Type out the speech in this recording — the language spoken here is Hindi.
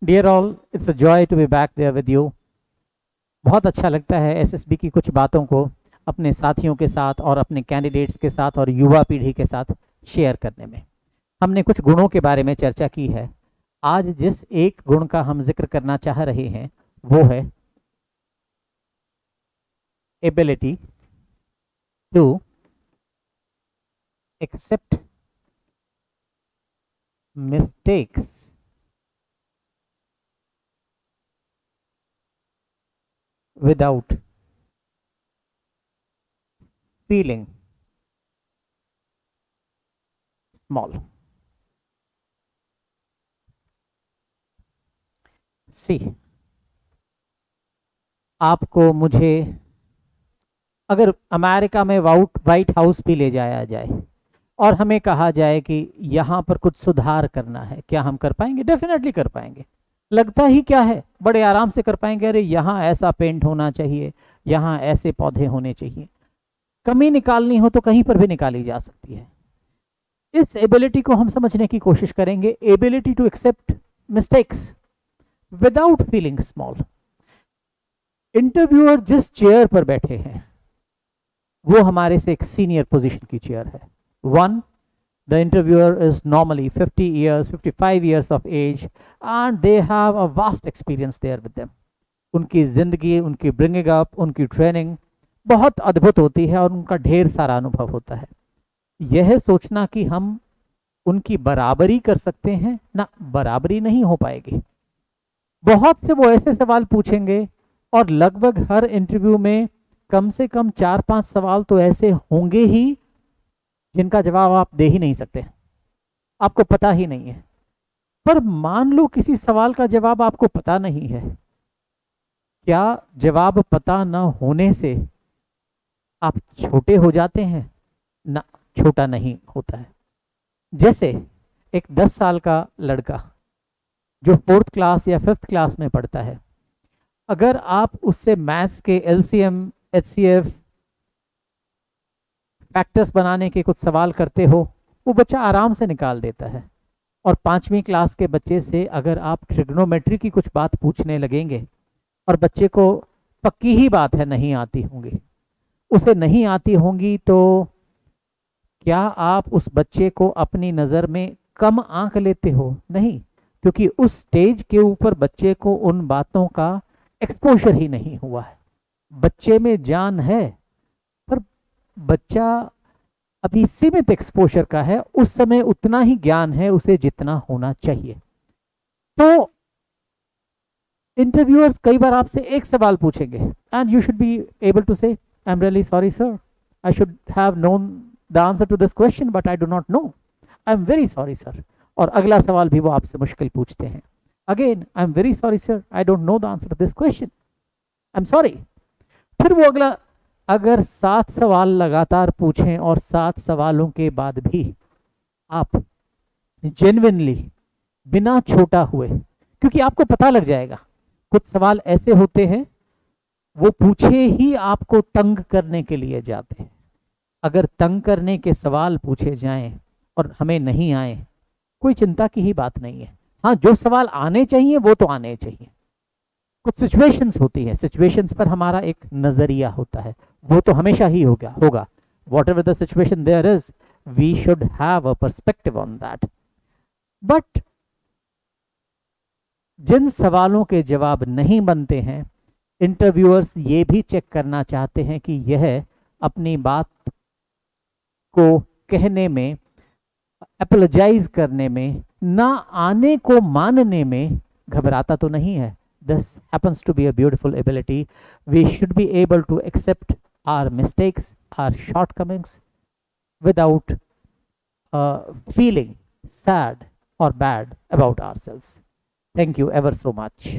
Dear all, it's a joy to be back there with you. बहुत अच्छा लगता है एसएसबी की कुछ बातों को अपने साथियों के साथ और अपने कैंडिडेट्स के साथ और युवा पीढ़ी के साथ शेयर करने में। हमने कुछ गुणों के बारे में चर्चा की है। आज जिस एक गुण का हम जिक्र करना चाह रहे हैं वो है ability to accept mistakes without feeling small. See, आपको मुझे अगर अमेरिका में वाइट हाउस भी ले जाया जाए और हमें कहा जाए कि यहाँ पर कुछ सुधार करना है, क्या हम कर पाएंगे? डेफिनेटली कर पाएंगे। लगता ही क्या है, बड़े आराम से कर पाएंगे। अरे यहाँ ऐसा पेंट होना चाहिए, यहाँ ऐसे पौधे होने चाहिए। कमी निकालनी हो तो कहीं पर भी निकाली जा सकती है। इस एबिलिटी को हम समझने की कोशिश करेंगे, ability to accept mistakes without feeling small. Interviewer जिस चेयर पर बैठे हैं वो हमारे से एक सीनियर पोजीशन की चेयर है। One, the interviewer is normally 50 years 55 years of age and they have a vast experience there with them. उनकी जिंदगी, उनकी ब्रिंगिंग अप, उनकी ट्रेनिंग बहुत अद्भुत होती है और उनका ढेर सारा अनुभव होता है। यह सोचना कि हम उनकी बराबरी कर सकते हैं ना, बराबरी नहीं हो पाएगी। बहुत से वो ऐसे सवाल पूछेंगे और लगभग हर इंटरव्यू में कम से कम 4-5 सवाल तो ऐसे होंगे ही जिनका जवाब आप दे ही नहीं सकते, आपको पता ही नहीं है। पर मान लो किसी सवाल का जवाब आपको पता नहीं है, क्या जवाब पता न होने से आप छोटे हो जाते हैं? ना, छोटा नहीं होता है। जैसे एक 10 साल का लड़का जो 4th क्लास या 5th क्लास में पढ़ता है, अगर आप उससे मैथ्स के एलसीएम एचसीएफ फैक्टर्स बनाने के कुछ सवाल करते हो, वो बच्चा आराम से निकाल देता है। और 5वीं क्लास के बच्चे से अगर आप ट्रिग्नोमेट्री की कुछ बात पूछने लगेंगे और बच्चे को पक्की ही बात है नहीं आती होंगी, उसे नहीं आती होंगी, तो क्या आप उस बच्चे को अपनी नज़र में कम आंक लेते हो? नहीं, क्योंकि उस स्टेज के ऊपर बच्चे को उन बातों का एक्सपोजर ही नहीं हुआ है। बच्चे में जान है पर बच्चा अभी सीमित एक्सपोजर का है, उस समय उतना ही ज्ञान है उसे जितना होना चाहिए। तो इंटरव्यूअर्स कई बार आपसे एक सवाल पूछेंगे and you should be able to say I am really sorry sir, I should have known the answer to this question but I do not know, I am very sorry sir. और अगला सवाल भी वो आपसे मुश्किल पूछते हैं, again I am very sorry sir, I don't know the answer to this question, I am sorry. फिर वो अगला, अगर 7 सवाल लगातार पूछें और 7 सवालों के बाद भी आप जेन्युइनली बिना छोटा हुए, क्योंकि आपको पता लग जाएगा कुछ सवाल ऐसे होते हैं वो पूछे ही आपको तंग करने के लिए जाते हैं। अगर तंग करने के सवाल पूछे जाएं और हमें नहीं आए, कोई चिंता की ही बात नहीं है। हाँ, जो सवाल आने चाहिए वो तो आने चाहिए। कुछ सिचुएशंस होती है, सिचुएशंस पर हमारा एक नजरिया होता है, वो तो हमेशा ही होगा। Whatever the situation there is, we should have a perspective on that. But जिन सवालों के जवाब नहीं बनते हैं, इंटरव्यूअर्स ये भी चेक करना चाहते हैं कि यह अपनी बात को कहने में, अपोलोजाइज करने में, ना आने को मानने में घबराता तो नहीं है। This happens to be a beautiful ability. We should be able to accept our mistakes, our shortcomings without feeling sad or bad about ourselves. Thank you ever so much.